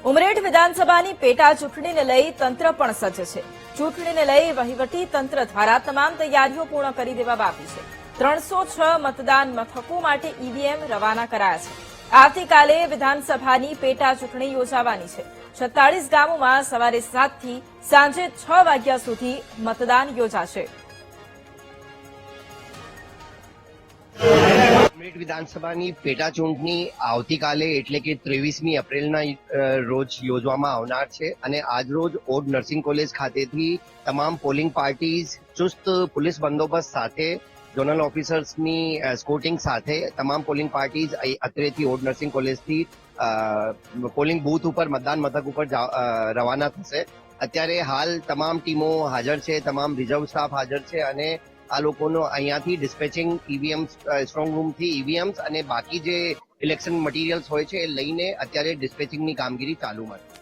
ઉમરેઠ વિધાનસભાની પેટા ચૂંટણીને લઈ તંત્ર પણ સજ્જ છે. ચૂંટણીને લઈ વહીવટી તંત્ર દ્વારા તમામ તૈયારીઓ પૂર્ણ કરી દેવામાં આવી છે. 306 મતદાન મથકો માટે ઈવીએમ રવાના કરાયા છે. આવતીકાલે વિધાનસભાની પેટા ચૂંટણી યોજાવાની છે. 46 ગામોમાં સવારે 7 થી સાંજે 6 વાગ્યા સુધી મતદાન યોજાશે. ઉમરેઠ વિધાનસભાની પેટા ચૂંટણી આવતીકાલે એટલે કે 23મી એપ્રિલના રોજ યોજવામાં આવનાર છે અને આજરોજ ઓડ નર્સિંગ કોલેજ ખાતેથી તમામ પોલિંગ પાર્ટીઝ ચુસ્ત પોલીસ બંદોબસ્ત સાથે ઝોનલ ઓફિસર્સની સ્કોટિંગ સાથે તમામ પોલિંગ પાર્ટીઝ અત્રેથી ઓડ નર્સિંગ કોલેજથી પોલિંગ બૂથ ઉપર મતદાન મથક ઉપર રવાના થશે. અત્યારે હાલ તમામ ટીમો હાજર છે, તમામ રિઝર્વ સ્ટાફ હાજર છે અને આ લોકોનો અહીંયાથી ડિસ્પેચિંગ ઈવીએમ સ્ટ્રોંગ રૂમથી ઈવીએમ્સ અને બાકી જે ઇલેક્શન મટીરિયલ્સ હોય છે એ લઈને અત્યારે ડિસ્પેચિંગની કામગીરી ચાલુમાં છે.